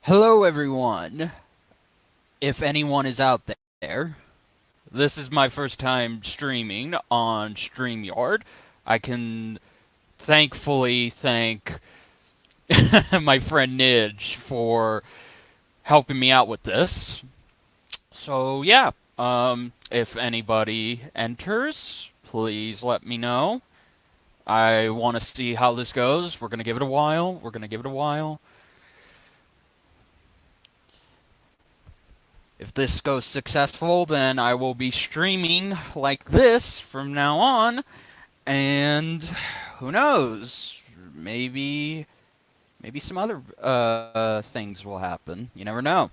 Hello, everyone. If anyone is out there, this is my first time streaming on StreamYard. I can thankfully thank my friend Nidge for helping me out with this. So, yeah, if anybody enters, please let me know. I want to see how this goes. We're going to give it a while. We're going to give it a while. If this goes successful, then I will be streaming like this from now on. And who knows? Maybe some other things will happen. You never know.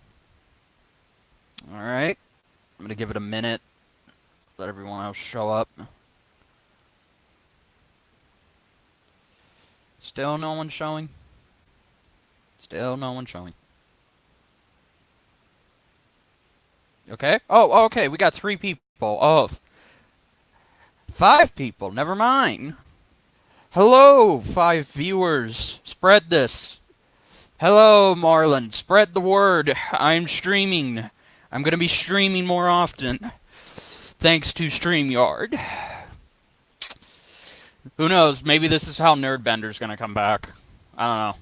All right. I'm gonna give it a minute. Let everyone else show up. Still no one showing. Still no one showing. Okay. Oh, okay. We got 3 people. Oh, 5 people. Never mind. Hello, 5 viewers. Spread this. Hello, Marlon. Spread the word. I'm streaming. I'm going to be streaming more often. Thanks to StreamYard. Who knows? Maybe this is how Nerdbender's going to come back. I don't know.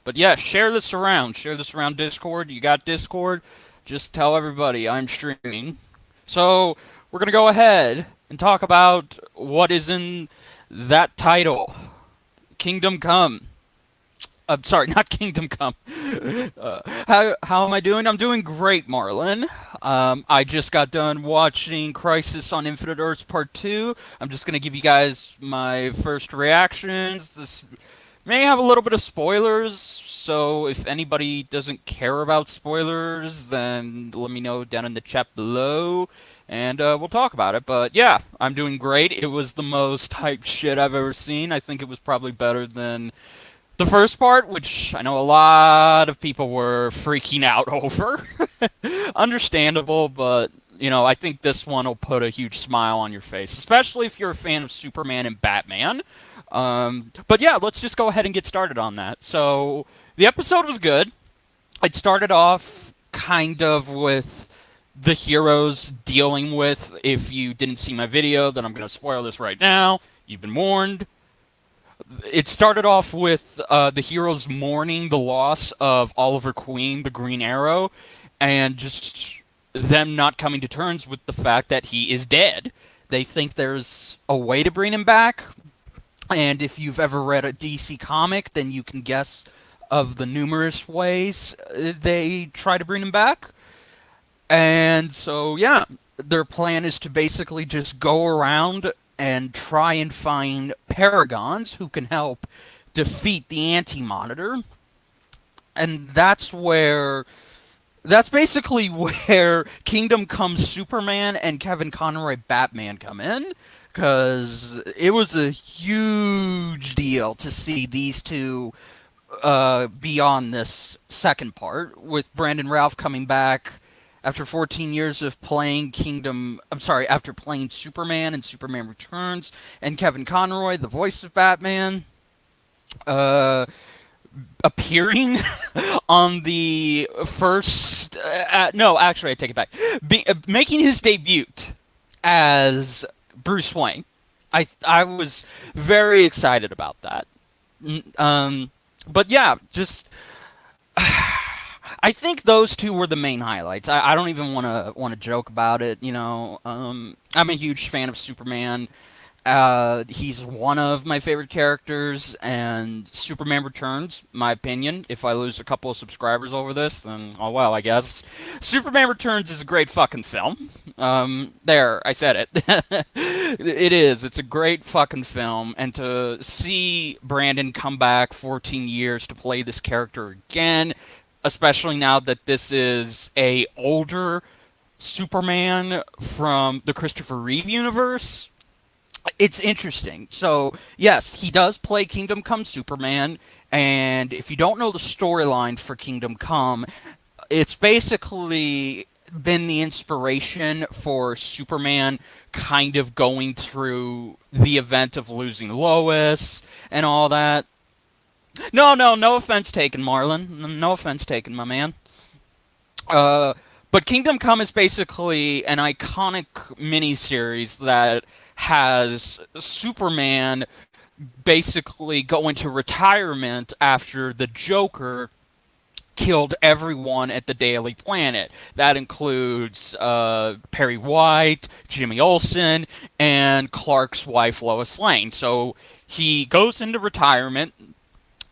But yeah, share this around. Share this around Discord. You got Discord? Just tell everybody I'm streaming. So, we're going to go ahead and talk about what is in that title. Kingdom Come. I'm sorry, not Kingdom Come. How am I doing? I'm doing great, Marlon. I just got done watching Crisis on Infinite Earths Part 2. I'm just going to give you guys my first reactions. This may have a little bit of spoilers, so if anybody doesn't care about spoilers, then let me know down in the chat below, and we'll talk about it. But yeah, I'm doing great. It was the most hyped shit I've ever seen. I think it was probably better than the first part, which I know a lot of people were freaking out over. Understandable, but, you know, I think this one will put a huge smile on your face, especially if you're a fan of Superman and Batman. But yeah, let's just go ahead and get started on that. So, the episode was good. It started off kind of with the heroes dealing with, if you didn't see my video, then I'm going to spoil this right now. You've been warned. It started off with the heroes mourning the loss of Oliver Queen, the Green Arrow, and just them not coming to terms with the fact that he is dead. They think there's a way to bring him back, and if you've ever read a DC comic, then you can guess of the numerous ways they try to bring him back. And so, yeah, their plan is to basically just go around and try and find paragons who can help defeat the Anti-Monitor. And that's basically where Kingdom Come Superman and Kevin Conroy Batman come in, because it was a huge deal to see these two be on this second part, with Brandon Ralph coming back after 14 years of playing after playing Superman and Superman Returns, and Kevin Conroy, the voice of Batman, appearing on the first, no, actually, I take it back, making his debut as Bruce Wayne. I was very excited about that. But yeah, just I think those two were the main highlights. I don't even want to joke about it. You know, I'm a huge fan of Superman. He's one of my favorite characters, and Superman Returns, my opinion. If I lose a couple of subscribers over this, then oh well, I guess. Superman Returns is a great fucking film. There, I said it. It is. It's a great fucking film, and to see Brandon come back 14 years to play this character again, especially now that this is a older Superman from the Christopher Reeve universe, it's interesting. So, yes, he does play Kingdom Come Superman, and if you don't know the storyline for Kingdom Come, it's basically been the inspiration for Superman kind of going through the event of losing Lois and all that. No offense taken, Marlon. No offense taken, my man. Uh, but Kingdom Come is basically an iconic miniseries that has Superman basically go into retirement after the Joker killed everyone at the Daily Planet. That includes Perry White, Jimmy Olsen, and Clark's wife Lois Lane. So he goes into retirement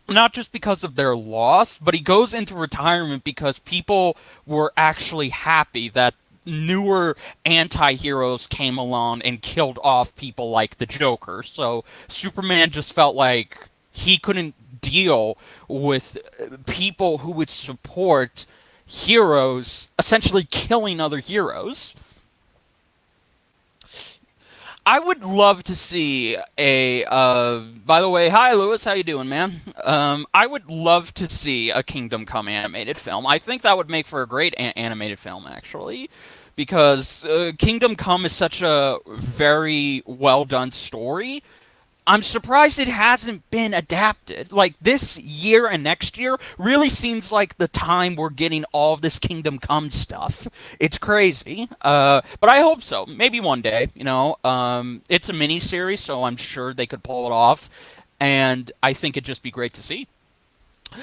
not just because of their loss, but he goes into retirement because people were actually happy that newer anti-heroes came along and killed off people like the Joker. So Superman just felt like he couldn't deal with people who would support heroes essentially killing other heroes. I would love to see a. By the way, hi Lewis, how you doing, man? I would love to see a Kingdom Come animated film. I think that would make for a great animated film, actually, because Kingdom Come is such a very well done story. I'm surprised it hasn't been adapted. Like, this year and next year really seems like the time we're getting all of this Kingdom Come stuff. It's crazy. But I hope so. Maybe one day, you know. It's a mini series, so I'm sure they could pull it off. And I think it'd just be great to see.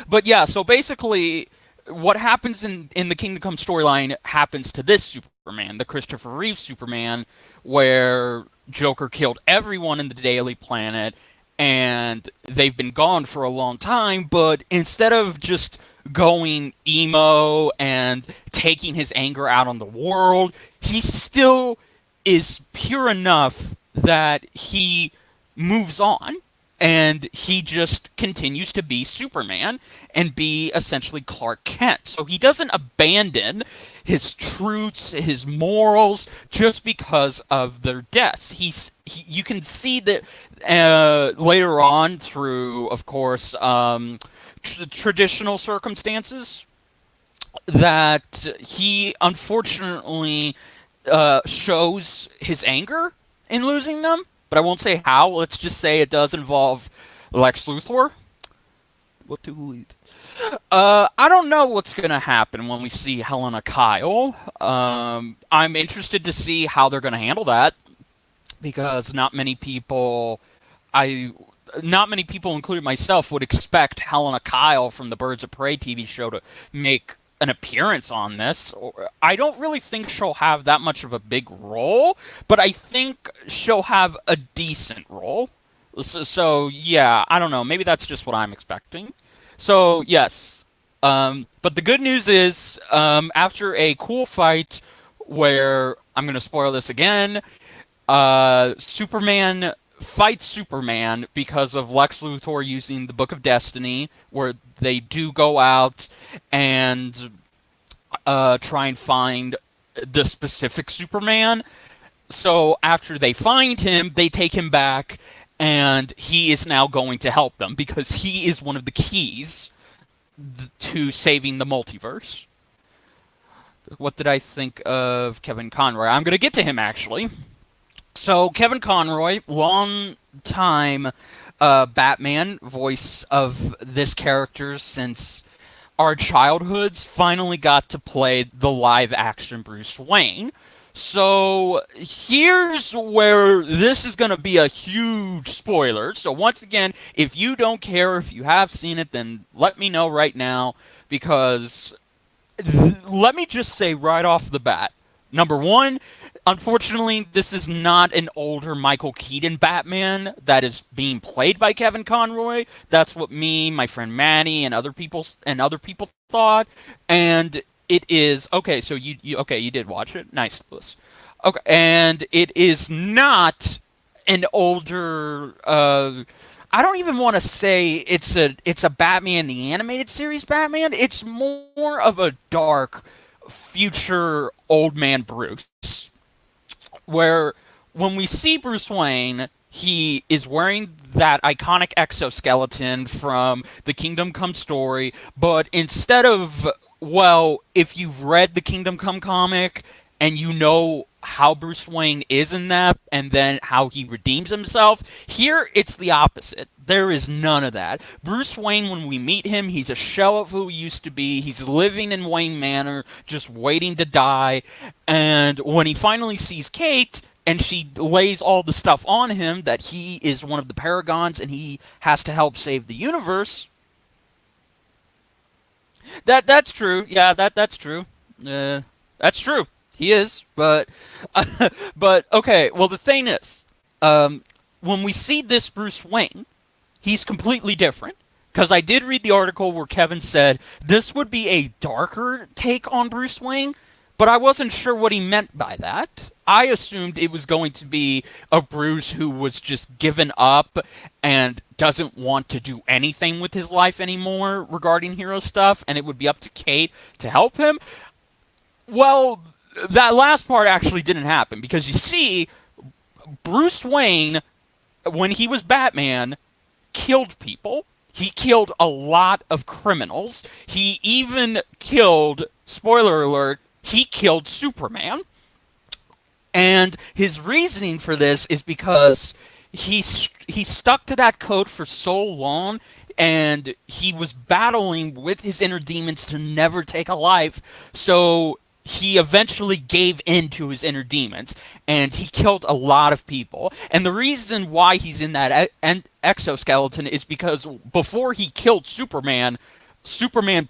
But yeah, so basically, what happens in the Kingdom Come storyline happens to this Superman, the Christopher Reeve Superman, where Joker killed everyone in the Daily Planet, and they've been gone for a long time, but instead of just going emo and taking his anger out on the world, he still is pure enough that he moves on and he just continues to be Superman and be essentially Clark Kent. So he doesn't abandon his truths, his morals, just because of their deaths. You can see that later on through, of course, traditional circumstances that he unfortunately shows his anger in losing them, but I won't say how. Let's just say it does involve Lex Luthor. What do we? I don't know what's gonna happen when we see Helena Kyle. I'm interested to see how they're gonna handle that because I, not many people, including myself, would expect Helena Kyle from the Birds of Prey TV show to make an appearance on this. I don't really think she'll have that much of a big role, but I think she'll have a decent role. So yeah, I don't know. Maybe that's just what I'm expecting. So yes, but the good news is after a cool fight where I'm going to spoil this again, Superman fights Superman because of Lex Luthor using the Book of Destiny, where they do go out and try and find the specific Superman. So after they find him, they take him back, and he is now going to help them because he is one of the keys to saving the multiverse. What did I think of Kevin Conroy? I'm going to get to him, actually. So Kevin Conroy, long time Batman, voice of this character since our childhoods, finally got to play the live action Bruce Wayne. So here's where this is going to be a huge spoiler. So once again, if you don't care, if you have seen it, then let me know right now, because let me just say right off the bat, number one, unfortunately, this is not an older Michael Keaton Batman that is being played by Kevin Conroy. That's what me, my friend Manny, and other people thought. And it is okay. So you did watch it. Nice, Lewis. Okay, and it is not an older. I don't even want to say it's a Batman the animated series Batman. It's more of a dark future old man Bruce, where when we see Bruce Wayne, he is wearing that iconic exoskeleton from the Kingdom Come story, but instead of, well, if you've read the Kingdom Come comic and you know how Bruce Wayne is in that and then how he redeems himself. Here, it's the opposite. There is none of that. Bruce Wayne, when we meet him, he's a shell of who he used to be. He's living in Wayne Manor, just waiting to die. And when he finally sees Kate, and she lays all the stuff on him that he is one of the Paragons and he has to help save the universe. That's true. Yeah, that's true. That's true. He is, but but okay. Well, the thing is, when we see this Bruce Wayne, he's completely different. Because I did read the article where Kevin said this would be a darker take on Bruce Wayne, but I wasn't sure what he meant by that. I assumed it was going to be a Bruce who was just given up and doesn't want to do anything with his life anymore regarding hero stuff, and it would be up to Kate to help him. Well, that last part actually didn't happen, because you see, Bruce Wayne, when he was Batman, killed people. He killed a lot of criminals. He even killed, spoiler alert, he killed Superman. And his reasoning for this is because he stuck to that code for so long, and he was battling with his inner demons to never take a life. So he eventually gave in to his inner demons, and he killed a lot of people. And the reason why he's in that exoskeleton is because before he killed Superman, Superman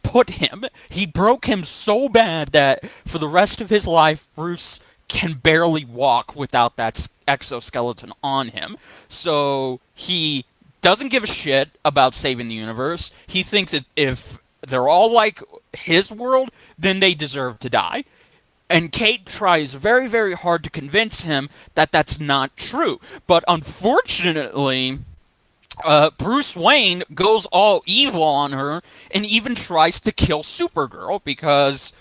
he broke him so bad that for the rest of his life, Bruce can barely walk without that exoskeleton on him. So he doesn't give a shit about saving the universe. He thinks that if they're all like his world, then they deserve to die. And Kate tries very, very hard to convince him that that's not true. But unfortunately, Bruce Wayne goes all evil on her and even tries to kill Supergirl, because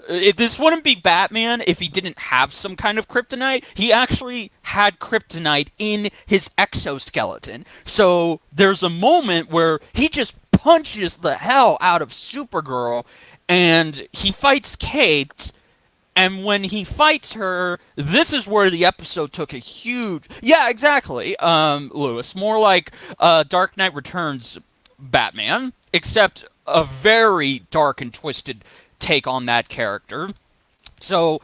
this wouldn't be Batman if he didn't have some kind of kryptonite. He actually had kryptonite in his exoskeleton. So there's a moment where he just punches the hell out of Supergirl, and he fights Kate. And when he fights her, this is where the episode took a huge... Yeah, exactly, Lewis. More like Dark Knight Returns Batman, except a very dark and twisted take on that character. So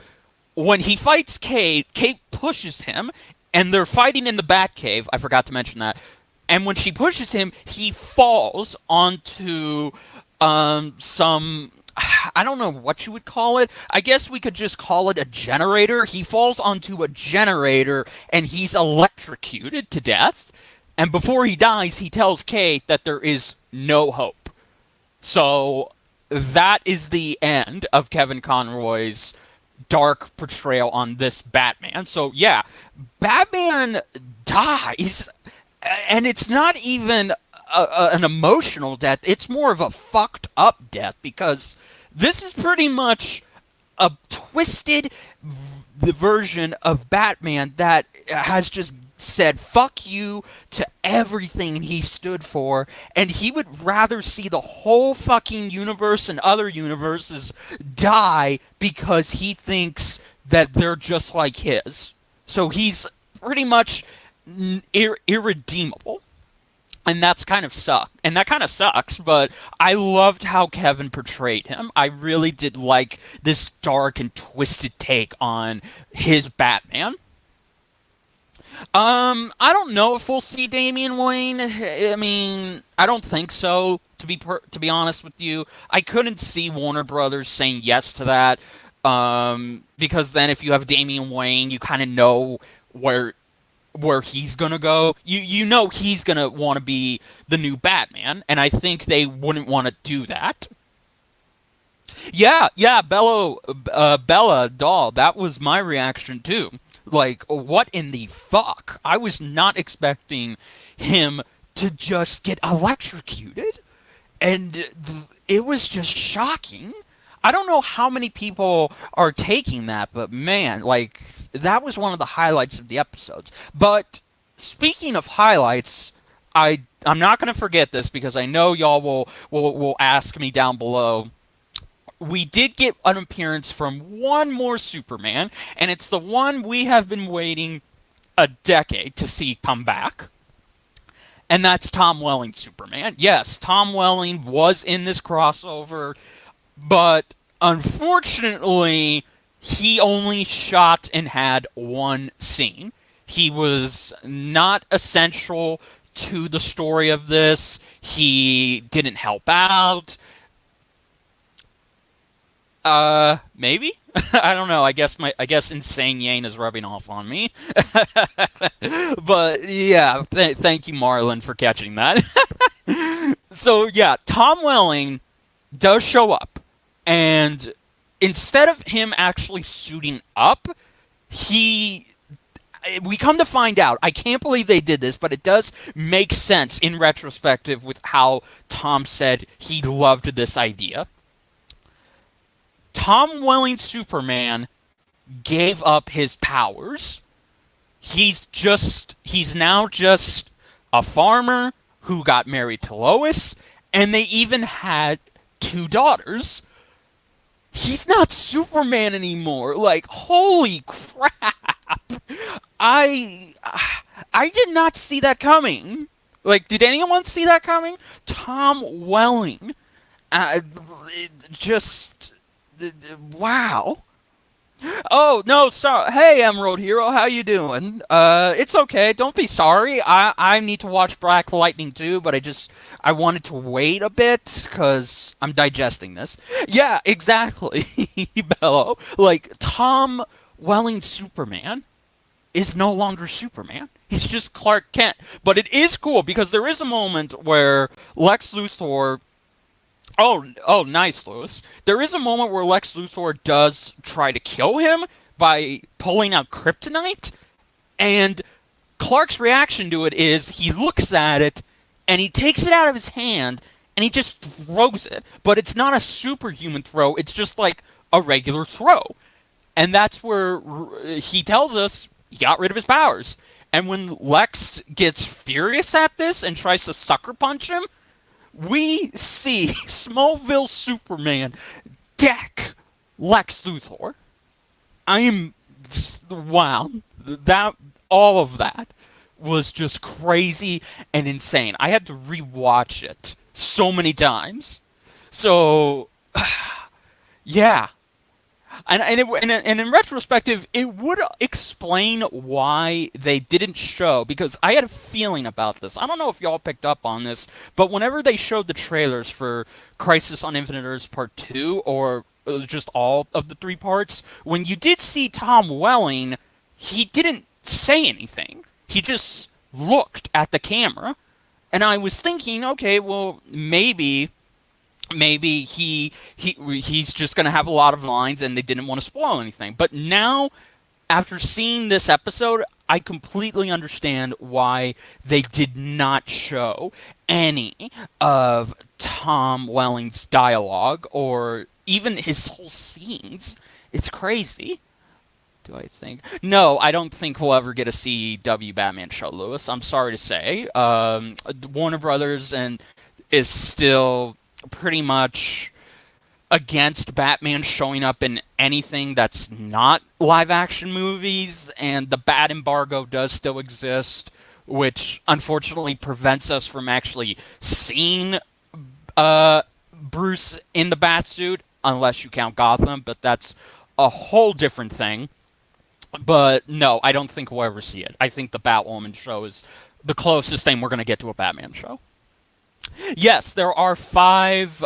when he fights Kate, Kate pushes him, and they're fighting in the Batcave. I forgot to mention that. And when she pushes him, he falls onto some... I don't know what you would call it. I guess we could just call it a generator. He falls onto a generator, and he's electrocuted to death. And before he dies, he tells Kate that there is no hope. So that is the end of Kevin Conroy's dark portrayal on this Batman. So yeah, Batman dies, and it's not even an emotional death. It's more of a fucked up death, because this is pretty much a twisted version of Batman that has just said fuck you to everything he stood for, and he would rather see the whole fucking universe and other universes die because he thinks that they're just like his. So he's pretty much irredeemable. And that's kind of that kind of sucks, but I loved how Kevin portrayed him. I really did like this dark and twisted take on his Batman. I don't know if we'll see Damian Wayne. I mean, I don't think so, to be honest with you. I couldn't see Warner Brothers saying yes to that, because then if you have Damian Wayne, you kind of know where he's gonna go. You know he's gonna want to be the new Batman, and I think they wouldn't want to do that. Yeah, Bella doll. That was my reaction too. Like, what in the fuck? I was not expecting him to just get electrocuted, and it was just shocking. I don't know how many people are taking that, but man, like, that was one of the highlights of the episodes. But speaking of highlights, I'm not going to forget this, because I know y'all will ask me down below. we did get an appearance from one more Superman, and it's the one we have been waiting a decade to see come back. And that's Tom Welling Superman. Yes, Tom Welling was in this crossover, but unfortunately, he only shot and had one scene. He was not essential to the story of this. He didn't help out. Maybe? I don't know. I guess Insane Yane is rubbing off on me. But yeah, thank you, Marlon, for catching that. So yeah, Tom Welling does show up, and instead of him actually suiting up, he we come to find out, I can't believe they did this, but it does make sense in retrospective with how Tom said he loved this idea. Tom Welling Superman gave up his powers. He's now just a farmer who got married to Lois, and they even had two daughters. He's not Superman anymore. Like, holy crap. I did not see that coming. Like, did anyone see that coming? Tom Welling. Just wow. Oh, no, sorry. Hey, Emerald Hero, how you doing? It's okay. Don't be sorry. I need to watch Black Lightning too, but I wanted to wait a bit because I'm digesting this. Yeah, exactly, Bello. Like, Tom Welling Superman is no longer Superman. He's just Clark Kent. But it is cool because there is a moment where Lex Luthor. Oh, nice, Lewis. There is a moment where Lex Luthor does try to kill him by pulling out kryptonite, and Clark's reaction to it is he looks at it, and he takes it out of his hand, and he just throws it. But it's not a superhuman throw, it's just like a regular throw. And that's where he tells us he got rid of his powers. And when Lex gets furious at this and tries to sucker punch him, we see Smallville Superman deck Lex Luthor. I am wow. That all of that was just crazy and insane. I had to rewatch it so many times. So yeah. And in retrospective, it would explain why they didn't show, because I had a feeling about this. I don't know if y'all picked up on this, but whenever they showed the trailers for Crisis on Infinite Earths Part 2, or just all of the three parts, when you did see Tom Welling, he didn't say anything. He just looked at the camera, and I was thinking, okay, well, maybe he's just going to have a lot of lines and they didn't want to spoil anything. But now, after seeing this episode, I completely understand why they did not show any of Tom Welling's dialogue or even his whole scenes. It's crazy. Do I think? No, I don't think we'll ever get a CW Batman show, Lewis. I'm sorry to say. Warner Brothers is still pretty much against Batman showing up in anything that's not live-action movies, and the Bat embargo does still exist, which unfortunately prevents us from actually seeing Bruce in the Batsuit, unless you count Gotham, but that's a whole different thing. But no, I don't think we'll ever see it. I think the Batwoman show is the closest thing we're going to get to a Batman show. Yes, there are 5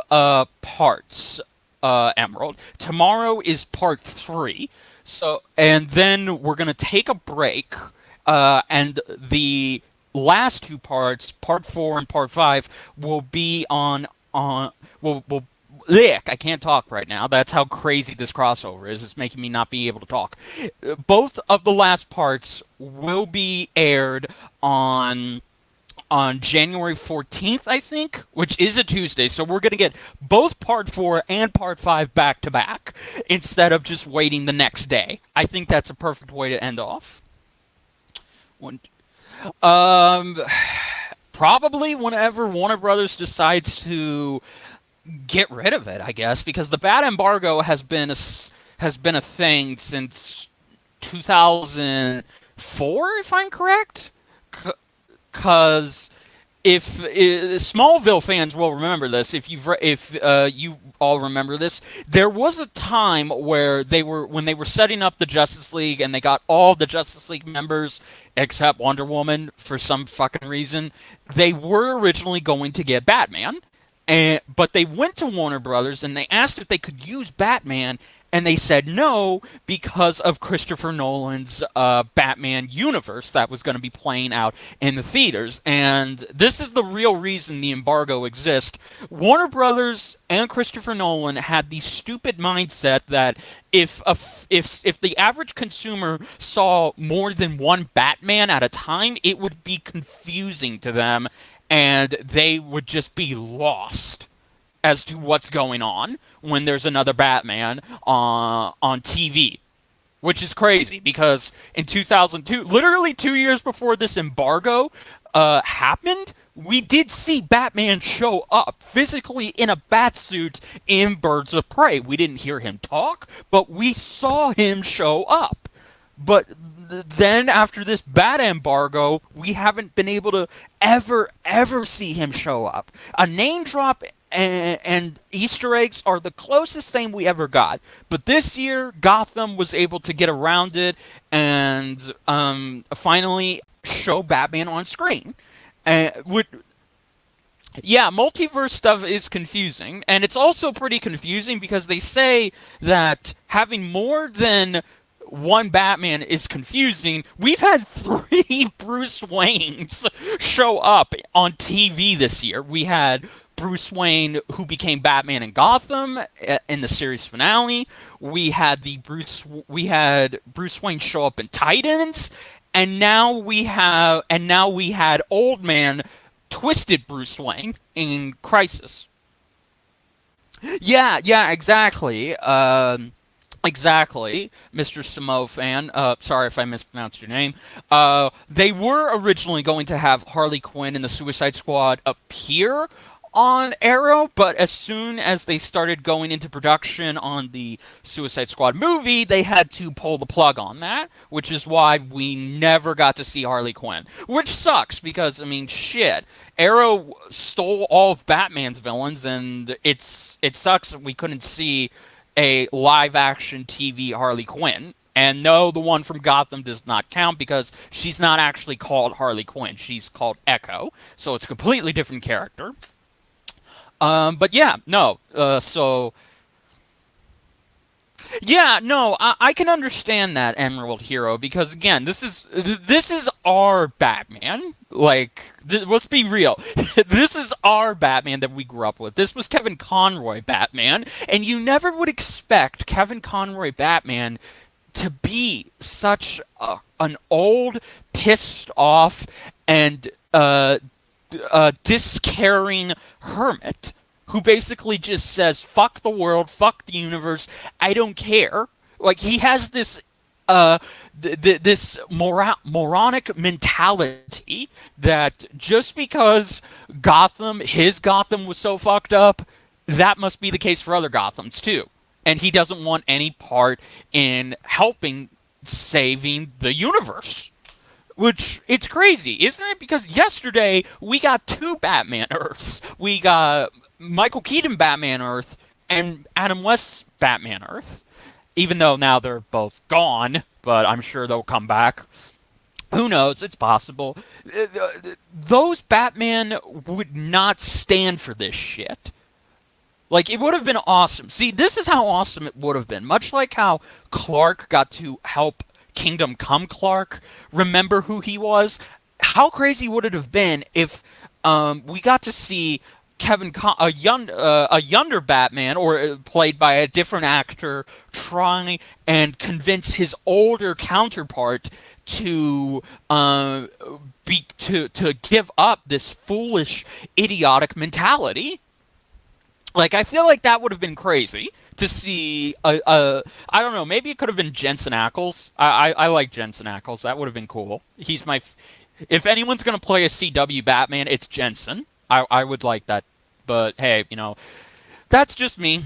parts, Emerald. Tomorrow is part 3, and then we're going to take a break, and the last 2 parts, part 4 and part 5, will be on I can't talk right now. That's how crazy this crossover is. It's making me not be able to talk. Both of the last parts will be aired on January 14th, I think, which is a Tuesday. So we're going to get both Part 4 and Part 5 back to back instead of just waiting the next day. I think that's a perfect way to end off. Probably whenever Warner Brothers decides to get rid of it, I guess, because the bat embargo has been a thing since 2004, if I'm correct. Because if Smallville fans will remember this, if you all remember this, there was a time where when they were setting up the Justice League and they got all the Justice League members except Wonder Woman for some fucking reason. They were originally going to get Batman, but they went to Warner Brothers and they asked if they could use Batman, and they said no because of Christopher Nolan's Batman universe that was going to be playing out in the theaters. And this is the real reason the embargo exists. Warner Brothers and Christopher Nolan had the stupid mindset that if the average consumer saw more than one Batman at a time, it would be confusing to them, and they would just be lost as to what's going on when there's another Batman on TV. Which is crazy, because in 2002, literally 2 years before this embargo happened, we did see Batman show up physically in a batsuit in Birds of Prey. We didn't hear him talk, but we saw him show up. But then after this bat embargo, we haven't been able to ever see him show up. A name drop and Easter eggs are the closest thing we ever got. But this year, Gotham was able to get around it and finally show Batman on screen. Yeah, multiverse stuff is confusing, and it's also pretty confusing because they say that having more than one Batman is confusing. We've had 3 Bruce Waynes show up on TV this year. We had Bruce Wayne, who became Batman in Gotham in the series finale. We had Bruce Wayne show up in Titans, and now we had Old Man Twisted Bruce Wayne in Crisis. Yeah, exactly. Exactly, Mr. Samo fan. Sorry if I mispronounced your name. They were originally going to have Harley Quinn and the Suicide Squad appear on Arrow, but as soon as they started going into production on the Suicide Squad movie, they had to pull the plug on that, which is why we never got to see Harley Quinn. Which sucks, because, I mean, shit. Arrow stole all of Batman's villains, and it sucks that we couldn't see a live-action TV Harley Quinn. And no, the one from Gotham does not count because she's not actually called Harley Quinn. She's called Echo, so it's a completely different character. But yeah, no. Yeah, no, I can understand that, Emerald Hero, because again, this is our Batman. Like, let's be real. This is our Batman that we grew up with. This was Kevin Conroy Batman, and you never would expect Kevin Conroy Batman to be such an old, pissed off, and discaring hermit who basically just says, fuck the world, fuck the universe, I don't care. Like, he has this moronic mentality that just because his Gotham was so fucked up, that must be the case for other Gothams too. And he doesn't want any part in helping saving the universe. Which, it's crazy, isn't it? Because yesterday, we got 2 Batman Earths. We got Michael Keaton Batman Earth and Adam West's Batman Earth. Even though now they're both gone, but I'm sure they'll come back. Who knows? It's possible. Those Batman would not stand for this shit. Like, it would have been awesome. See, this is how awesome it would have been. Much like how Clark got to help Kingdom Come Clark remember who he was. How crazy would it have been if we got to see a younger Batman, or played by a different actor, try and convince his older counterpart to give up this foolish, idiotic mentality? Like, I feel like that would have been crazy to see I don't know, maybe it could have been Jensen Ackles. I like Jensen Ackles. That would have been cool. He's if anyone's going to play a CW Batman, it's Jensen. I would like that. But hey, That's just me.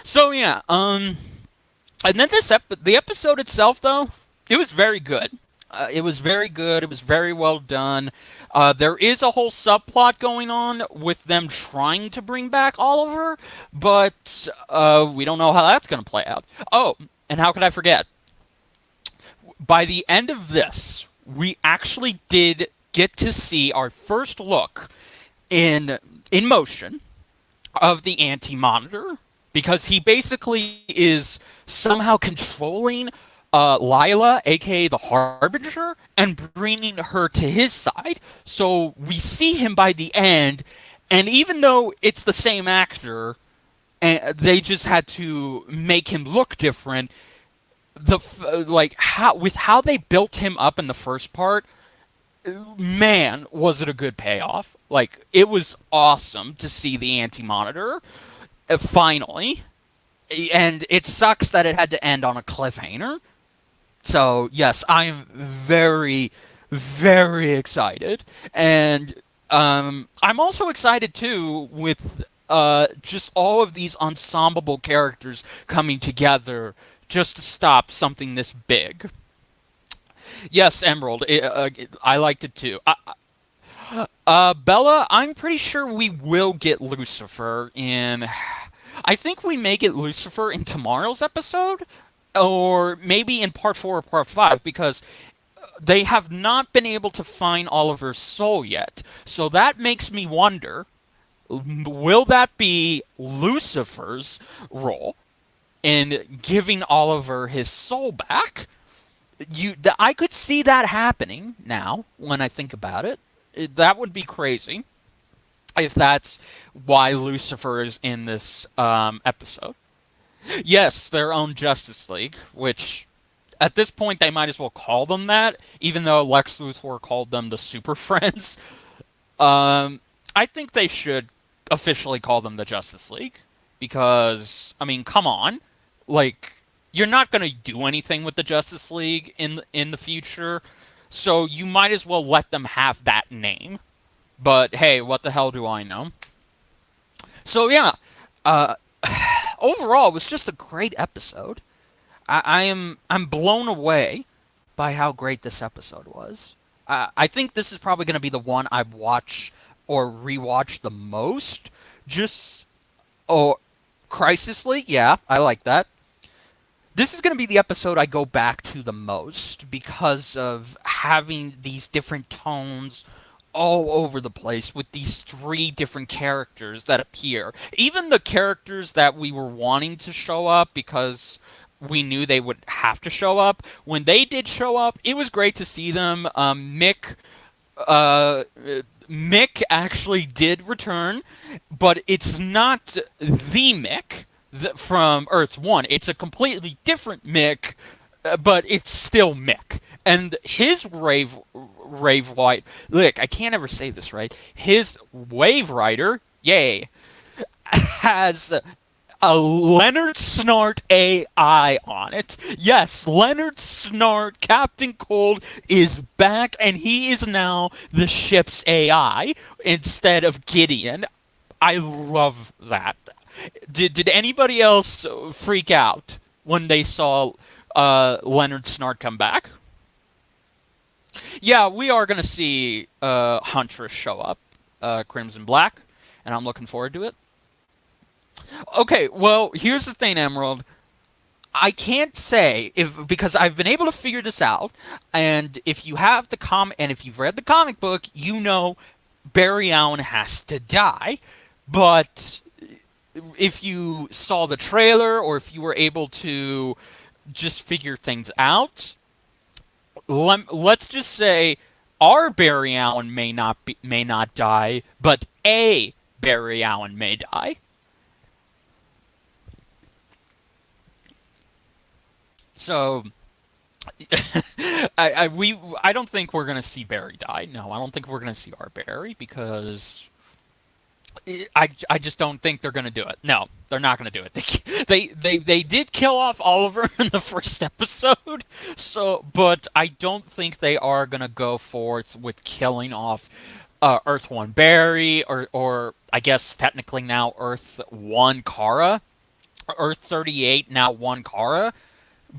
So yeah, and then the episode itself, though, it was very good. It was very good. It was very well done. There is a whole subplot going on with them trying to bring back Oliver, but we don't know how that's going to play out. Oh, and how could I forget? By the end of this, we actually did get to see our first look in motion of the Anti-Monitor, because he basically is somehow controlling Lila, aka the Harbinger, and bringing her to his side. So we see him by the end, and even though it's the same actor, and they just had to make him look different, how they built him up in the first part, man, was it a good payoff. Like, it was awesome to see the Anti-Monitor finally, and it sucks that it had to end on a cliffhanger. So yes, I'm very, very excited, and I'm also excited too with just all of these ensemble characters coming together just to stop something this big. Yes, Emerald, I liked it too. Bella, I'm pretty sure we will get Lucifer in. I think we may get Lucifer in tomorrow's episode, or maybe in part 4 or part 5, because they have not been able to find Oliver's soul yet. So that makes me wonder, will that be Lucifer's role in giving Oliver his soul back? I could see that happening now, when I think about it. That would be crazy if that's why Lucifer is in this episode. Yes, their own Justice League, which at this point they might as well call them that, even though Lex Luthor called them the Super Friends. I think they should officially call them the Justice League, because, I mean, come on. Like, you're not going to do anything with the Justice League in the future, so you might as well let them have that name. But hey, what the hell do I know? So yeah, overall, it was just a great episode. I'm blown away by how great this episode was. I think this is probably going to be the one I watch or rewatch the most. Just Crisis League, yeah, I like that. This is going to be the episode I go back to the most because of having these different tones all over the place with these 3 different characters that appear. Even the characters that we were wanting to show up because we knew they would have to show up, when they did show up, it was great to see them. Mick actually did return, but it's not the Mick from Earth 1. It's a completely different Mick, but it's still Mick. And his Wave Light, look, I can't ever say this right. His Wave Rider, yay, has a Leonard Snart AI on it. Yes, Leonard Snart, Captain Cold, is back, and he is now the ship's AI instead of Gideon. I love that. Did anybody else freak out when they saw Leonard Snart come back? Yeah, we are going to see Huntress show up, Crimson Black, and I'm looking forward to it. Okay, well, here's the thing, Emerald. I can't say because I've been able to figure this out, and if you have and if you've read the comic book, you know Barry Allen has to die. But if you saw the trailer, or if you were able to just figure things out, let's just say our Barry Allen may not die, but a Barry Allen may die. So, I don't think we're gonna see Barry die. No, I don't think we're gonna see our Barry, because I just don't think they're gonna do it. No, they're not gonna do it. They did kill off Oliver in the first episode, but I don't think they are gonna go forth with killing off Earth 1 Barry, or I guess technically now Earth 1 Kara, Earth 38 now 1 Kara,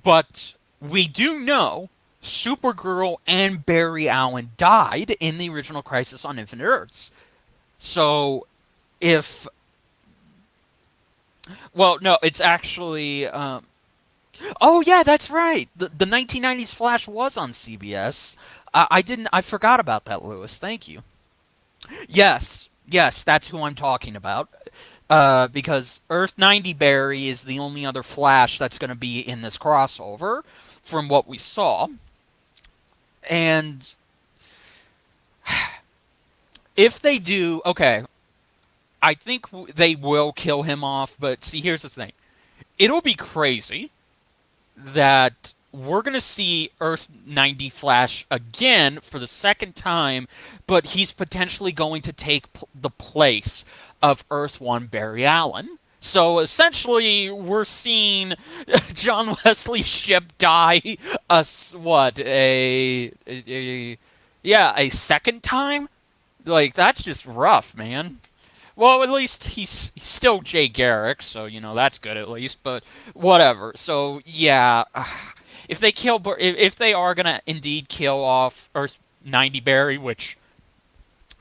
but we do know Supergirl and Barry Allen died in the original Crisis on Infinite Earths. So if, well, no, it's actually, oh yeah, that's right. The 1990s Flash was on CBS. I forgot about that, Lewis. Thank you. Yes, that's who I'm talking about. Because Earth 90 Barry is the only other Flash that's going to be in this crossover, from what we saw. And if they do, okay, I think they will kill him off. But see, here's the thing: it'll be crazy that we're going to see Earth 90 Flash again for the second time, but he's potentially going to take the place of Earth 1 Barry Allen. So essentially, we're seeing John Wesley Shipp die what, yeah, a second time? Like, that's just rough, man. Well, at least he's still Jay Garrick, so that's good at least. But whatever. So yeah, if they if they are gonna indeed kill off Earth 90 Barry, which,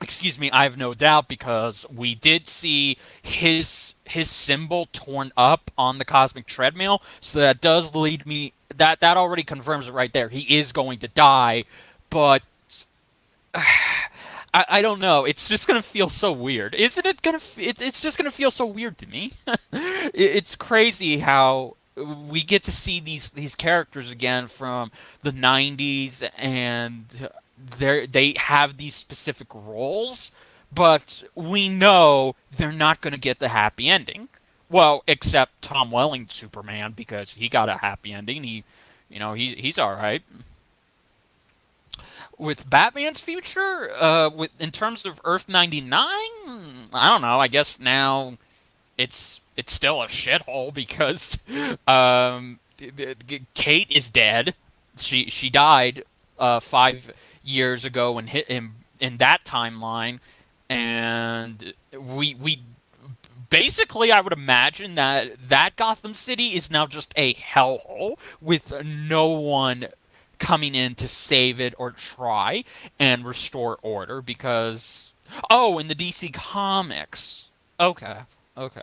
excuse me, I have no doubt, because we did see his symbol torn up on the cosmic treadmill, so that does lead me, that already confirms it right there. He is going to die, but I don't know. It's just gonna feel so weird, isn't it? It's just gonna feel so weird to me. It's crazy how we get to see these characters again from the '90s, and they have these specific roles, but we know they're not gonna get the happy ending. Well, except Tom Welling's Superman, because he got a happy ending. He's all right. With Batman's future, in terms of Earth 99, I don't know. I guess now it's still a shithole because Kate is dead. She died 5 years ago and hit him in that timeline, and we basically, I would imagine that Gotham City is now just a hellhole with no one coming in to save it or try and restore order, because, oh, in the DC comics. Okay. Okay.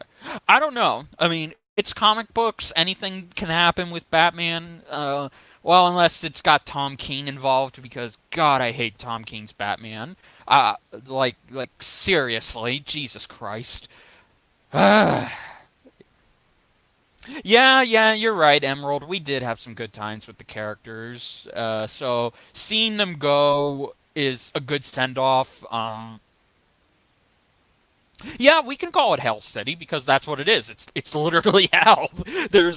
I don't know. I mean, it's comic books. Anything can happen with Batman. Well, unless it's got Tom King involved, because God, I hate Tom King's Batman. Like seriously, Jesus Christ. Yeah, you're right, Emerald. We did have some good times with the characters. So seeing them go is a good send off. Yeah, we can call it Hell City, because that's what it is. It's literally hell. There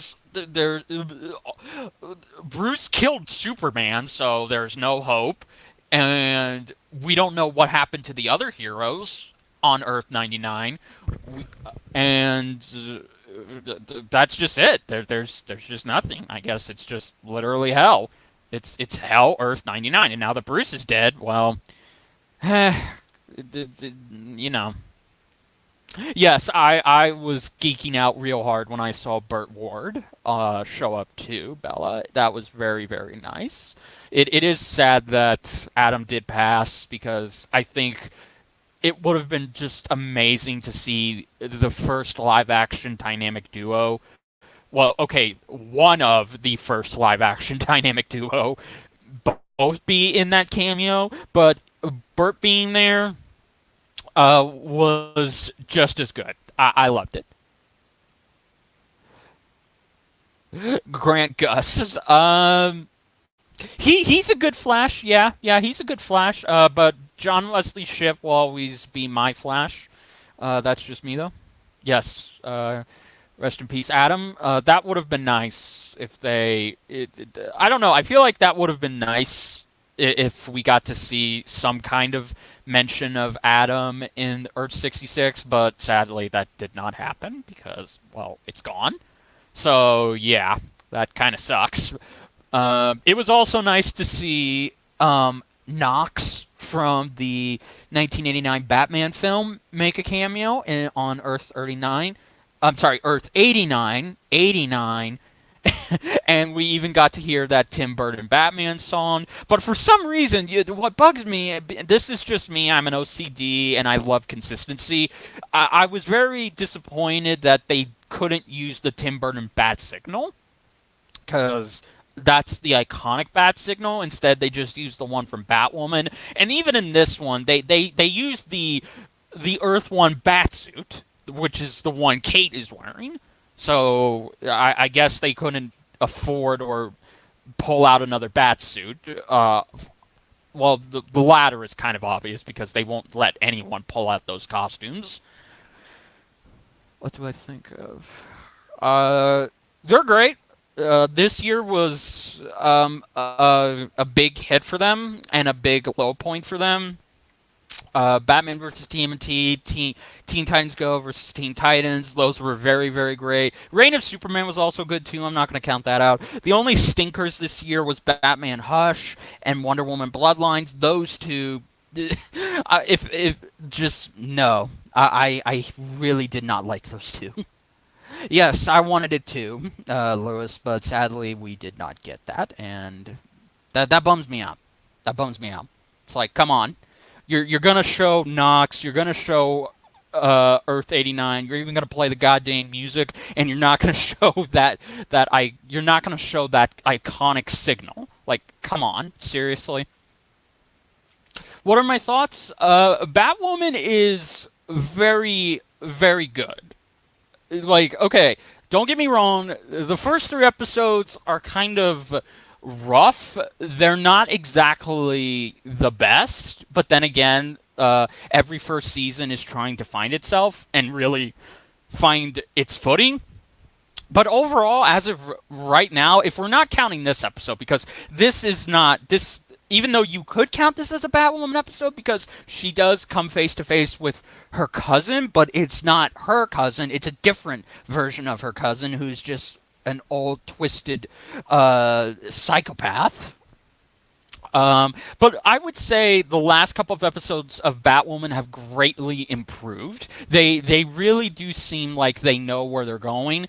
Bruce killed Superman, so there's no hope, and we don't know what happened to the other heroes on Earth 99. And that's just it. There's just nothing. I guess it's just literally hell. It's hell, Earth 99, and now that Bruce is dead, well, you know. Yes, I was geeking out real hard when I saw Burt Ward show up too, Bella. That was very, very nice. It is sad that Adam did pass, because I think it would have been just amazing to see the first live-action dynamic duo. Well, okay, one of the first live-action dynamic duo both be in that cameo, but Burt being there was just as good. I loved it. Grant Gus. He's a good Flash. Yeah, he's a good Flash. But John Wesley Shipp will always be my Flash. That's just me though. Yes. Rest in peace, Adam. That would have been nice if I don't know. I feel like that would have been nice if we got to see some kind of mention of Adam in Earth 66, but sadly that did not happen because, well, it's gone. So yeah, that kind of sucks. It was also nice to see Knox from the 1989 Batman film make a cameo on Earth 39. I'm sorry, Earth 89, 89, and we even got to hear that Tim Burton Batman song. But for some reason, what bugs me, this is just me, I'm an OCD, and I love consistency. I was very disappointed that they couldn't use the Tim Burton bat signal, because that's the iconic bat signal. Instead, they just used the one from Batwoman. And even in this one, they used the Earth One bat suit, which is the one Kate is wearing. So I guess they couldn't afford or pull out another bat suit. Well, the latter is kind of obvious because they won't let anyone pull out those costumes. What do I think of? They're great. This year was a big hit for them and a big low point for them. Batman versus TMNT, Teen Titans Go versus Teen Titans. Those were very, very great. Reign of Superman was also good, too. I'm not going to count that out. The only stinkers this year was Batman Hush and Wonder Woman Bloodlines. Those two, if just, no. I really did not like those two. Yes, I wanted it too, Lewis, but sadly we did not get that, and that bums me out. That bums me out. It's like, come on. You're gonna show Nox, you're gonna show Earth 89, you're even gonna play the goddamn music, and you're not gonna show you're not gonna show that iconic signal. Like, come on, seriously. What are my thoughts? Batwoman is very, very good. Like, okay, don't get me wrong, the first 3 episodes are kind of rough. They're not exactly the best, but then again, every first season is trying to find itself and really find its footing. But overall, as of right now, if we're not counting this episode, because this is not, this, even though you could count this as a Batwoman episode, because she does come face to face with her cousin, but it's not her cousin, it's a different version of her cousin who's just an old, twisted psychopath. But I would say the last couple of episodes of Batwoman have greatly improved. They really do seem like they know where they're going.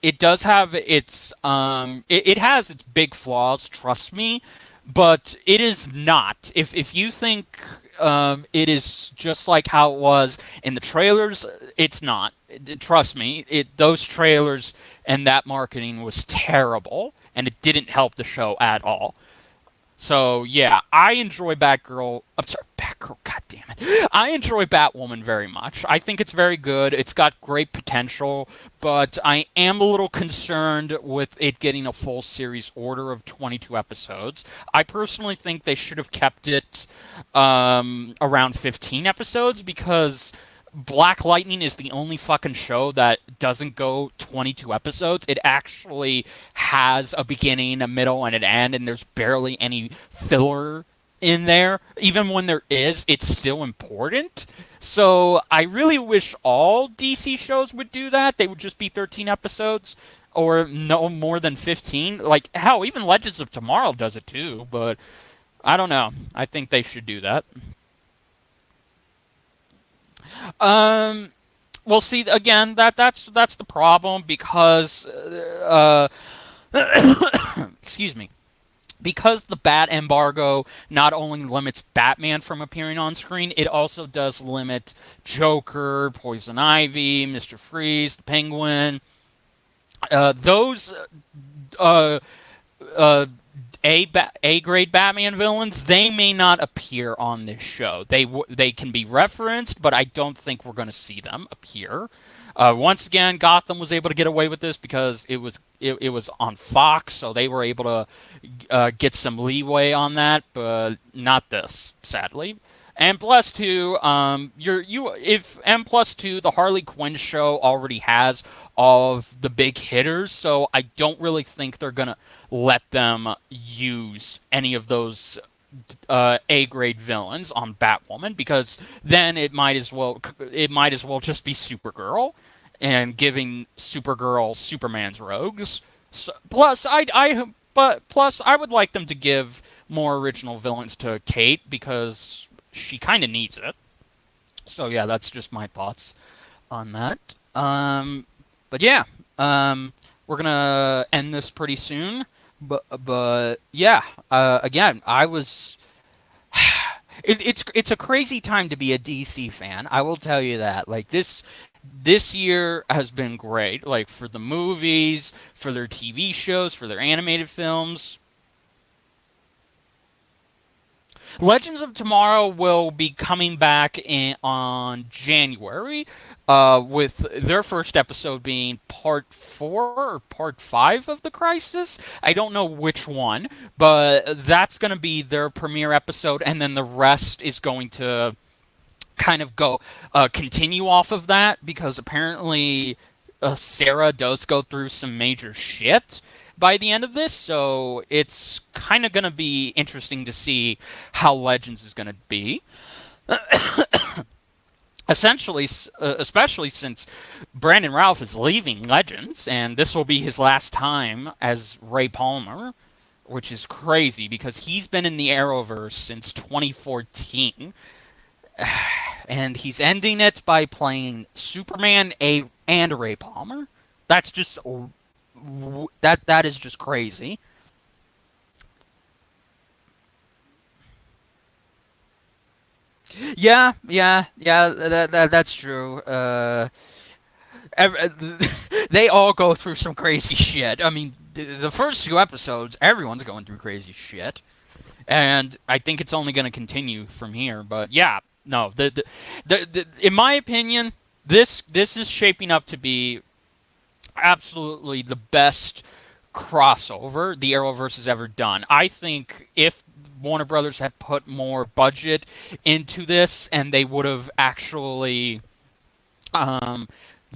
It does have its it has its big flaws, trust me, but it is not. If you think it is just like how it was in the trailers, it's not. Trust me, those trailers and that marketing was terrible, and it didn't help the show at all. So, yeah, I enjoy Batgirl. I'm sorry, Batgirl, God damn it. I enjoy Batwoman very much. I think it's very good. It's got great potential, but I am a little concerned with it getting a full series order of 22 episodes. I personally think they should have kept it around 15 episodes because Black Lightning is the only fucking show that doesn't go 22 episodes. It actually has a beginning, a middle, and an end, and there's barely any filler in there. Even when there is, it's still important. So I really wish all DC shows would do that. They would just be 13 episodes or no more than 15. Like, hell, even Legends of Tomorrow does it too, but I don't know. I think they should do that. Well, see, again, that's the problem because, excuse me, because the Bat embargo not only limits Batman from appearing on screen, it also does limit Joker, Poison Ivy, Mr. Freeze, the Penguin. Those A-grade Batman villains, they may not appear on this show. They can be referenced, but I don't think we're going to see them appear. Once again, Gotham was able to get away with this because it was on Fox, so they were able to get some leeway on that, but not this, sadly. And plus two, if M plus two, the Harley Quinn show already has all of the big hitters, so I don't really think they're gonna let them use any of those A-grade villains on Batwoman, because then it might as well just be Supergirl and giving Supergirl Superman's rogues. So, plus I would like them to give more original villains to Kate because she kind of needs it. So yeah, that's just my thoughts on that. But yeah, we're gonna end this pretty soon. But yeah, again, I was. It's a crazy time to be a DC fan. I will tell you that. Like this year has been great. Like for the movies, for their TV shows, for their animated films. Legends of Tomorrow will be coming back on January, with their first episode being part 4 or part 5 of the Crisis. I don't know which one, but that's going to be their premiere episode, and then the rest is going to kind of go continue off of that because apparently Sarah does go through some major shit by the end of this, so it's kind of going to be interesting to see how Legends is going to be. Essentially, especially since Brandon Routh is leaving Legends, and this will be his last time as Ray Palmer, which is crazy because he's been in the Arrowverse since 2014. And he's ending it by playing Superman and Ray Palmer. That's just that is just crazy. Yeah. That's true. They all go through some crazy shit. I mean, the first 2 episodes, everyone's going through crazy shit, and I think it's only going to continue from here. But yeah, no, in my opinion, this is shaping up to be absolutely the best crossover the Arrowverse has ever done. I think if Warner Brothers had put more budget into this and they would have actually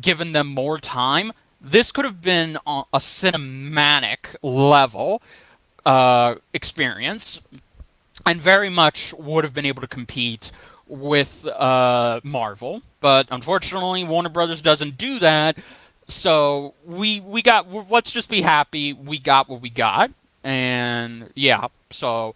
given them more time, this could have been a cinematic level experience and very much would have been able to compete with Marvel. But unfortunately, Warner Brothers doesn't do that. So we got. Let's just be happy we got what we got, and yeah. So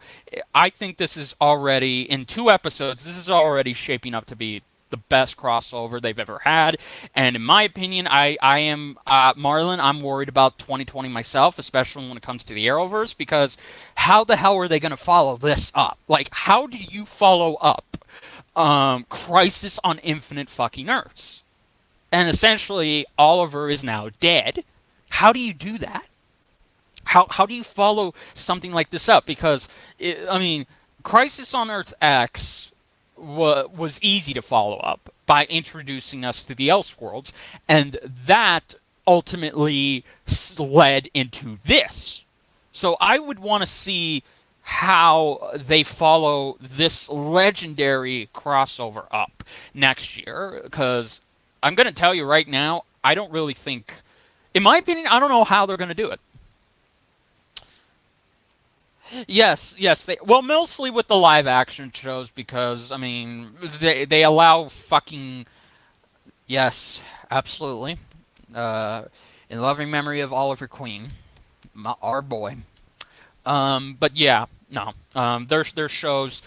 I think this is already in 2 episodes. This is already shaping up to be the best crossover they've ever had, and in my opinion, I am Marlon. I'm worried about 2020 myself, especially when it comes to the Arrowverse, because how the hell are they going to follow this up? Like, how do you follow up Crisis on Infinite fucking Earths? And essentially, Oliver is now dead. How do you do that? How do you follow something like this up? Because, I mean, Crisis on Earth X was easy to follow up by introducing us to the Elseworlds, and that ultimately led into this. So I would want to see how they follow this legendary crossover up next year, because I'm going to tell you right now, I don't really think, in my opinion, I don't know how they're going to do it. Yes, well, mostly with the live action shows because, I mean, they allow fucking, yes, absolutely. In loving memory of Oliver Queen, our boy. But yeah, no, their shows,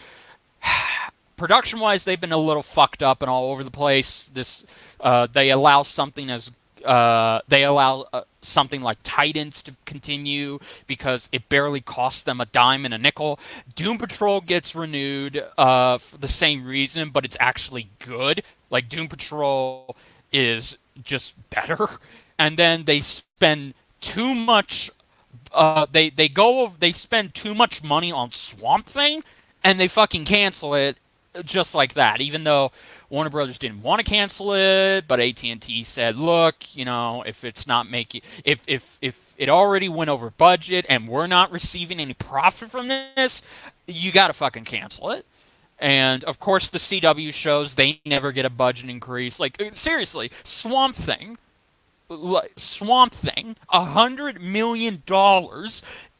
production-wise, they've been a little fucked up and all over the place. They allow something as something like Titans to continue because it barely costs them a dime and a nickel. Doom Patrol gets renewed for the same reason, but it's actually good. Like, Doom Patrol is just better. And then they spend too much. They spend too much money on Swamp Thing, and they fucking cancel it just like that. Even though Warner Brothers didn't want to cancel it, but AT&T said, "Look, if it's not making, if it already went over budget and we're not receiving any profit from this, you got to fucking cancel it." And of course, the CW shows, they never get a budget increase. Like, seriously, Swamp Thing, $100 million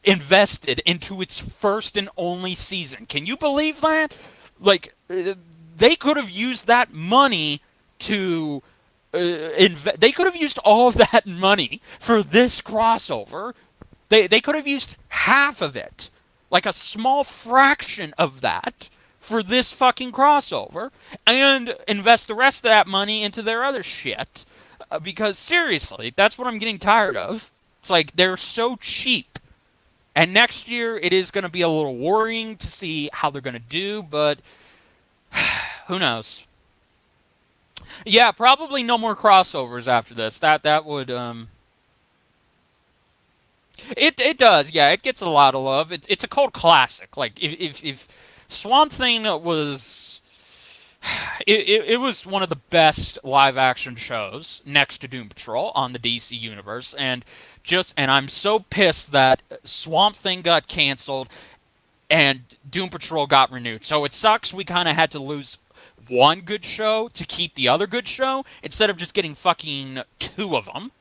invested into its first and only season. Can you believe that? Like, they could have used that money to they could have used all of that money for this crossover. They could have used half of it like a small fraction of that for this fucking crossover, and invest the rest of that money into their other shit. Because seriously, that's what I'm getting tired of. It's like they're so cheap. And next year, it is going to be a little worrying to see how they're going to do, but who knows? Yeah, probably no more crossovers after this. That would it does. Yeah, it gets a lot of love. It's a cult classic. Like if Swamp Thing was it was one of the best live action shows next to Doom Patrol on the DC universe, and I'm so pissed that Swamp Thing got canceled and Doom Patrol got renewed. So it sucks we kind of had to lose one good show to keep the other good show instead of just getting fucking two of them.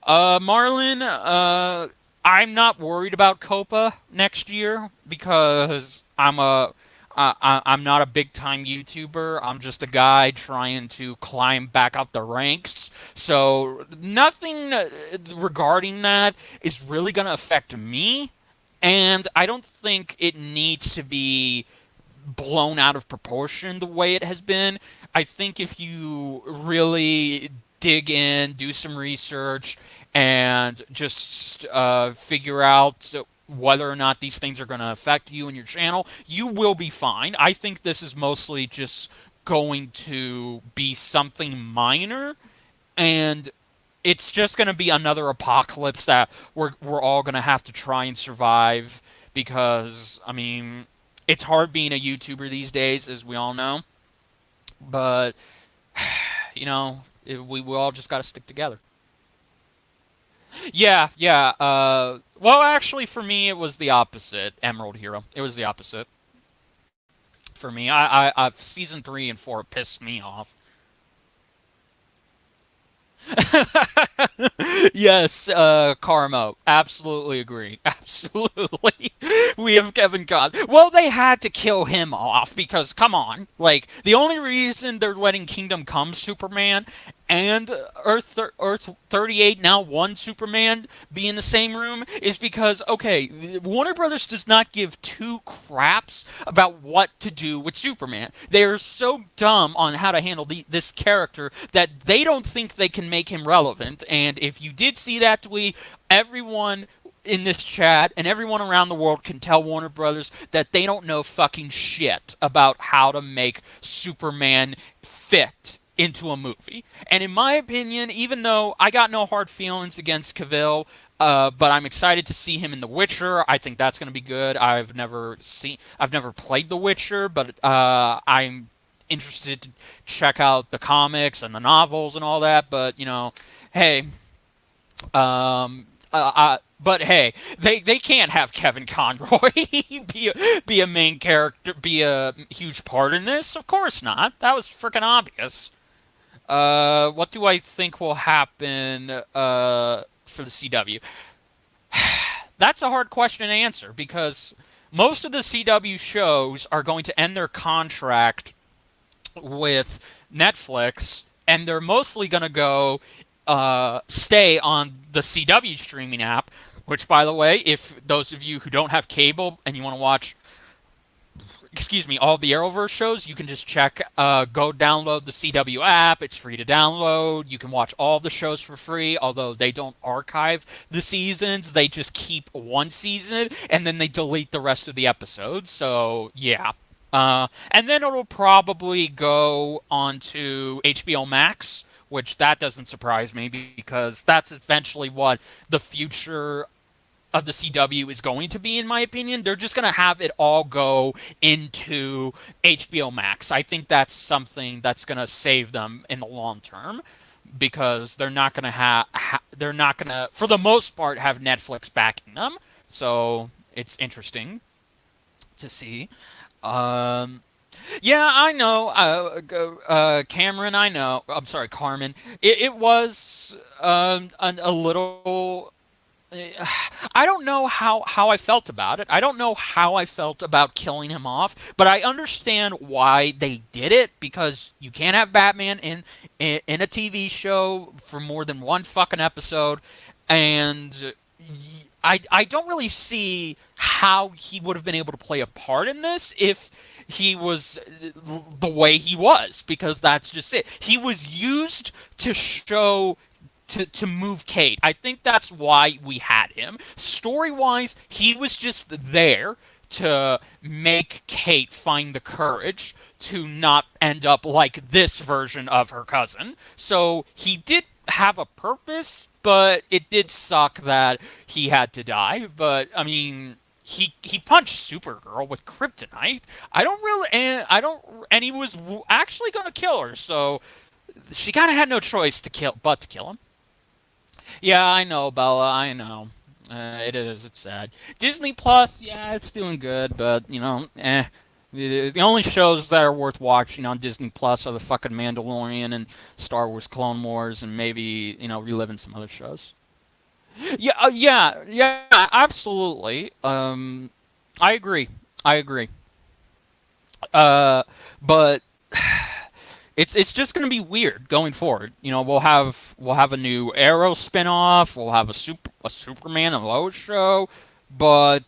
Marlon, I'm not worried about Copa next year because I'm not a big time YouTuber. I'm just a guy trying to climb back up the ranks. So nothing regarding that is really going to affect me. And I don't think it needs to be blown out of proportion the way it has been. I think if you really dig in, do some research, and just figure out whether or not these things are going to affect you and your channel, you will be fine. I think this is mostly just going to be something minor, and it's just going to be another apocalypse that we're all going to have to try and survive because, I mean, it's hard being a YouTuber these days, as we all know. But, we all just got to stick together. Yeah, yeah. Well, actually, for me, it was the opposite. Emerald Hero. It was the opposite for me. Season 3 and 4 pissed me off. Yes, Carmo. Absolutely agree. Absolutely. We have Kevin Conn. Well, they had to kill him off because, come on. Like, the only reason they're letting Kingdom Come Superman and Earth 38, now one Superman, be in the same room is because, okay, Warner Brothers does not give two craps about what to do with Superman. They are so dumb on how to handle this character that they don't think they can make him relevant. And if you did see that tweet, everyone in this chat and everyone around the world can tell Warner Brothers that they don't know fucking shit about how to make Superman fit into a movie. And in my opinion, even though I got no hard feelings against Cavill, but I'm excited to see him in The Witcher. I think that's going to be good. I've never played The Witcher, but I'm interested to check out the comics and the novels and all that. But hey, but hey, they can't have Kevin Conroy be a main character, be a huge part in this. Of course not. That was freaking obvious. What do I think will happen for the CW? That's a hard question to answer because most of the CW shows are going to end their contract with Netflix, and they're mostly going to go stay on the CW streaming app, which, by the way, if those of you who don't have cable and you want to watch all the Arrowverse shows, you can just go download the CW app. It's free to download. You can watch all the shows for free, although they don't archive the seasons. They just keep one season, and then they delete the rest of the episodes. So, yeah. And then it'll probably go onto HBO Max, which that doesn't surprise me because that's eventually what the future of the CW is going to be, in my opinion. They're just going to have it all go into HBO Max. I think that's something that's going to save them in the long term because they're not going to they're not going to, for the most part, have Netflix backing them. So it's interesting to see. Yeah, I know. Cameron, I know. I'm sorry, Carmen. It was a little. I don't know how I felt about it. I don't know how I felt about killing him off, but I understand why they did it because you can't have Batman in a TV show for more than one fucking episode, and I don't really see how he would have been able to play a part in this if he was the way he was, because that's just it. He was used to show to move Kate. I think that's why we had him. Story wise, he was just there to make Kate find the courage to not end up like this version of her cousin. So he did have a purpose, but it did suck that he had to die. But I mean, he punched Supergirl with kryptonite. And he was actually going to kill her. So she kind of had no choice to kill him. Yeah, I know, Bella. I know. It is. It's sad. Disney Plus, yeah, it's doing good, but The only shows that are worth watching on Disney Plus are the fucking Mandalorian and Star Wars Clone Wars, and maybe reliving some other shows. Yeah, yeah, absolutely. I agree. I agree. But it's just going to be weird going forward. We'll have a new Arrow spinoff. We'll have a Superman and Lois show, but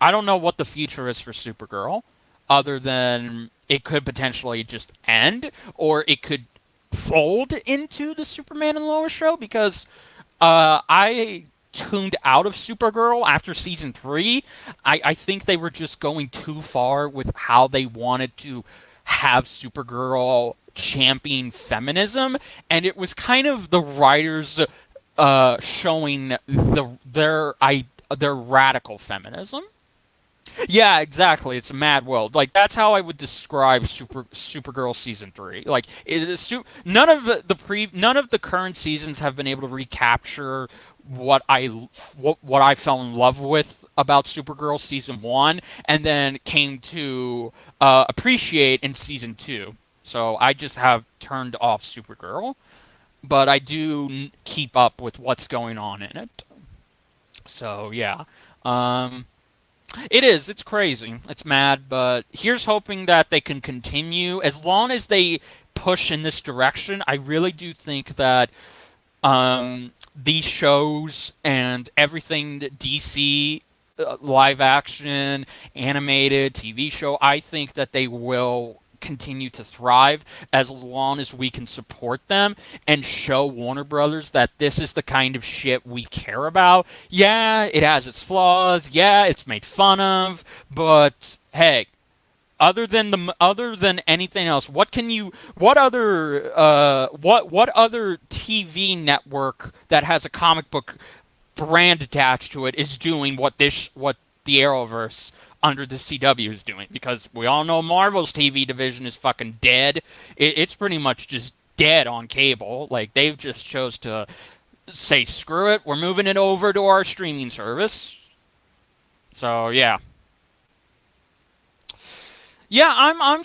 I don't know what the future is for Supergirl, other than it could potentially just end, or it could fold into the Superman and Lois show, because I tuned out of Supergirl after season 3. I think they were just going too far with how they wanted to have Supergirl champion feminism, and it was kind of the writers showing their radical feminism. Yeah, exactly. It's a mad world. Like, that's how I would describe Supergirl season 3. Like, none of the current seasons have been able to recapture what I fell in love with about Supergirl season 1, and then came to appreciate in season 2. So I just have turned off Supergirl, but I do keep up with what's going on in it. So yeah. Um, it is. It's crazy. It's mad, but here's hoping that they can continue. As long as they push in this direction, I really do think that these shows and everything that DC, live action, animated, TV show, I think that they will continue to thrive as long as we can support them and show Warner Brothers that this is the kind of shit we care about. Yeah, it has its flaws. Yeah, it's made fun of, but hey, other than anything else, what other TV network that has a comic book brand attached to it is doing what the Arrowverse under the CW is doing? Because we all know Marvel's TV division is fucking dead. It's pretty much just dead on cable. Like, they've just chose to say, screw it, we're moving it over to our streaming service. So yeah. Yeah, I'm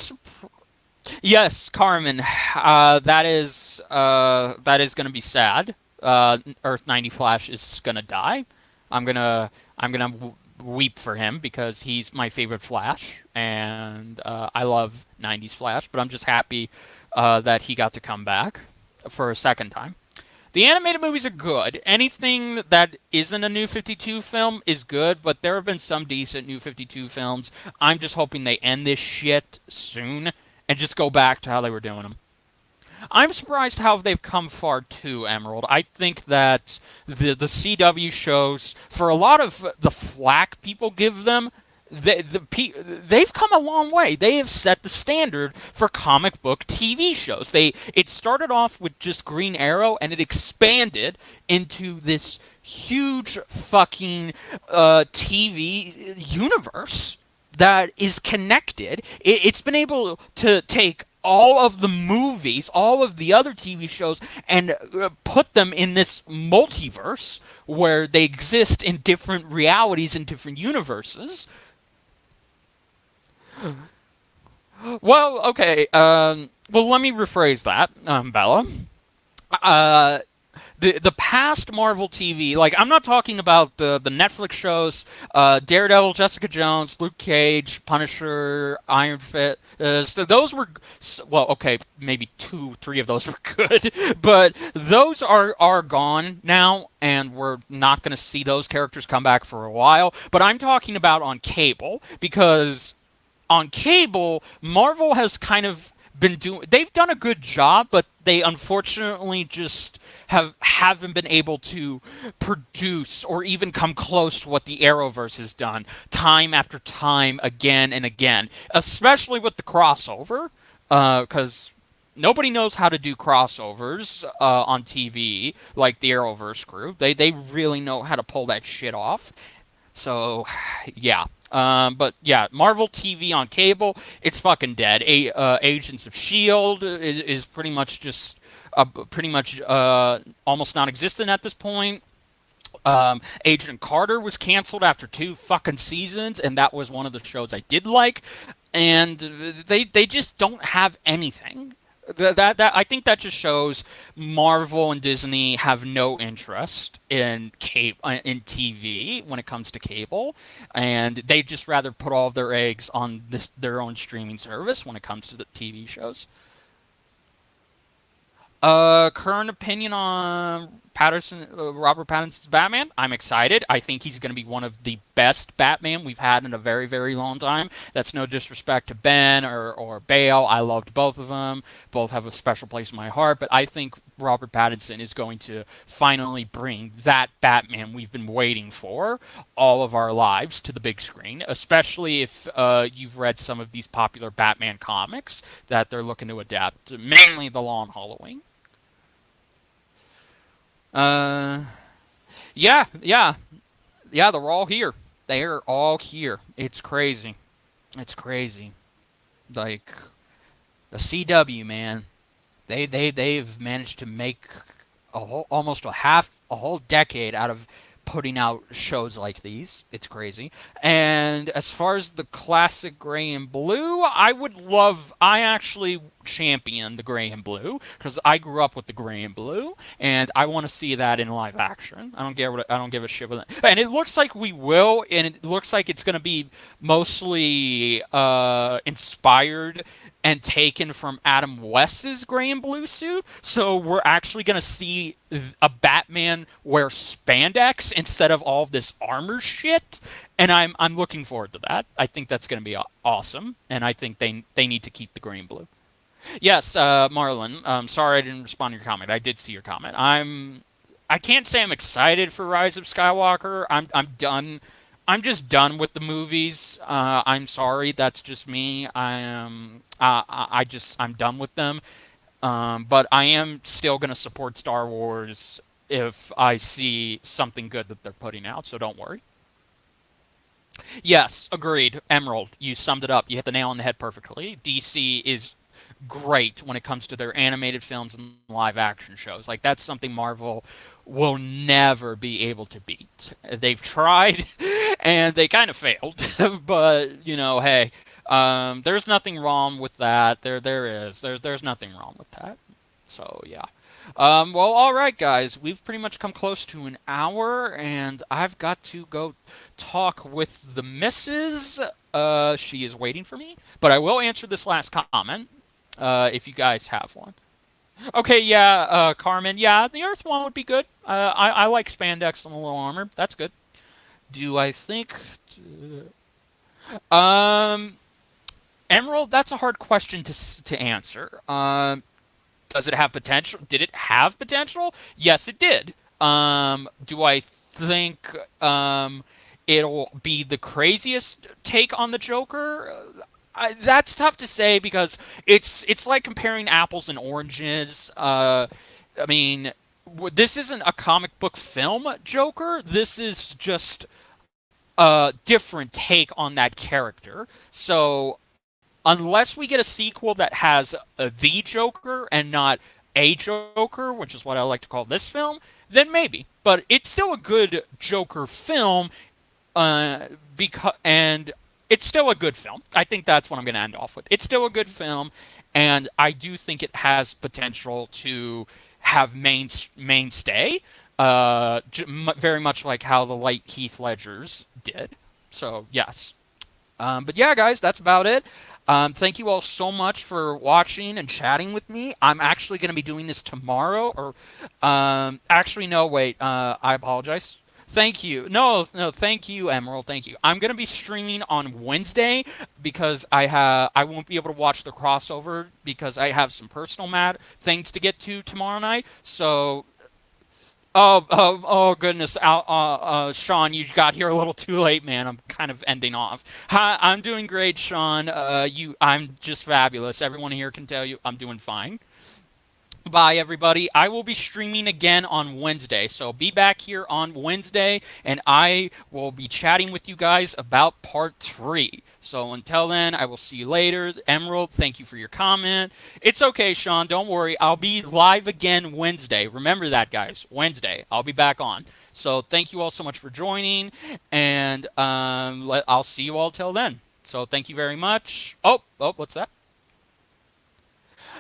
yes, Carmen. That is going to be sad. Earth 90 Flash is going to die. I'm gonna weep for him because he's my favorite Flash, and I love 90s Flash. But I'm just happy that he got to come back for a second time. The animated movies are good. Anything that isn't a New 52 film is good, but there have been some decent New 52 films. I'm just hoping they end this shit soon and just go back to how they were doing them. I'm surprised how they've come far too, Emerald. I think that the CW shows, for a lot of the flack people give them, they've come a long way. They have set the standard for comic book TV shows. It started off with just Green Arrow, and it expanded into this huge fucking TV universe that is connected. It's been able to take all of the movies, all of the other TV shows, and put them in this multiverse where they exist in different realities and different universes. Well, okay. Well, let me rephrase that, Bella. Uh, the past Marvel TV, like I'm not talking about the Netflix shows, Daredevil, Jessica Jones, Luke Cage, Punisher, Iron Fist. So those were well, okay, maybe two, three of those were good, but those are gone now, and we're not going to see those characters come back for a while. But I'm talking about on cable because on cable, Marvel has kind of been doing. They've done a good job, but they unfortunately just haven't been able to produce or even come close to what the Arrowverse has done time after time, again and again. Especially with the crossover, because nobody knows how to do crossovers on TV like the Arrowverse crew. They really know how to pull that shit off. So, yeah. But yeah, Marvel TV on cable, it's fucking dead. Agents of Shield is pretty much just almost non-existent at this point. Agent Carter was canceled after 2 fucking seasons, and that was one of the shows I did like. And they just don't have anything. That I think that just shows Marvel and Disney have no interest in in TV when it comes to cable, and they just rather put all of their eggs on their own streaming service when it comes to the TV shows. Current opinion on Robert Pattinson's Batman. I'm excited. I think he's going to be one of the best Batman we've had in a very, very long time. That's no disrespect to Ben or Bale. I loved both of them. Both have a special place in my heart. But I think Robert Pattinson is going to finally bring that Batman we've been waiting for all of our lives to the big screen, especially if you've read some of these popular Batman comics that they're looking to adapt, mainly The Long Halloween. Uh, yeah, yeah, yeah. They're all here. They're all here. It's crazy. It's crazy. Like the CW, man. They've managed to make almost a whole decade out of putting out shows like these. It's crazy. And as far as the classic gray and blue, I actually champion the gray and blue because I grew up with the gray and blue, and I want to see that in live action. I don't give a shit with it. And it looks like we will, and it looks like it's going to be mostly inspired and taken from Adam West's gray and blue suit. So we're actually going to see a Batman wear spandex instead of all of this armor shit. And I'm looking forward to that. I think that's going to be awesome. And I think they need to keep the gray and blue. Yes, Marlon. Sorry I didn't respond to your comment. I did see your comment. I can't say I'm excited for Rise of Skywalker. I'm done. I'm just done with the movies. I'm sorry, that's just me. I'm done with them. But I am still gonna support Star Wars if I see something good that they're putting out. So don't worry. Yes, agreed. Emerald, you summed it up. You hit the nail on the head perfectly. DC is great when it comes to their animated films and live action shows. Like that's something Marvel will never be able to beat. They've tried and they kind of failed. But, hey, there's nothing wrong with that. There's nothing wrong with that. So, yeah. Well, all right, guys. We've pretty much come close to an hour, and I've got to go talk with the missus. She is waiting for me, but I will answer this last comment if you guys have one. Okay, yeah, Carmen. Yeah, the Earth one would be good. I like spandex and a little armor. That's good. Do I think? Um, Emerald. That's a hard question to answer. Does it have potential? Did it have potential? Yes, it did. Do I think it'll be the craziest take on the Joker? That's tough to say because it's like comparing apples and oranges. I mean, this isn't a comic book film Joker. This is just a different take on that character. So unless we get a sequel that has the Joker and not a Joker, which is what I like to call this film, then maybe. But it's still a good Joker film, and it's still a good film. I think that's what I'm going to end off with. It's still a good film, and I do think it has potential to have mainstay, very much like how the light Heath Ledgers did. So yes. But yeah, guys, that's about it. Thank you all so much for watching and chatting with me. I'm actually going to be doing this tomorrow, or actually, no, wait. I apologize. Thank you. No, no, thank you, Emerald. Thank you. I'm going to be streaming on Wednesday because I won't be able to watch the crossover because I have some personal things to get to tomorrow night. So oh goodness, Sean, you got here a little too late, man. I'm kind of ending off. Hi, I'm doing great, Sean. I'm just fabulous. Everyone here can tell you I'm doing fine. Bye, everybody. I will be streaming again on Wednesday. So be back here on Wednesday, and I will be chatting with you guys about part 3. So until then, I will see you later. Emerald, thank you for your comment. It's okay, Sean. Don't worry. I'll be live again Wednesday. Remember that, guys. Wednesday. I'll be back on. So thank you all so much for joining, and I'll see you all till then. So thank you very much. Oh, what's that?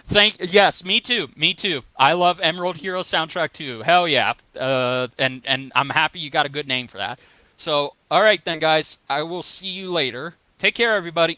Yes, me too. Me too. I love Emerald Hero soundtrack too. Hell yeah. And I'm happy you got a good name for that. So, all right then guys. I will see you later. Take care everybody.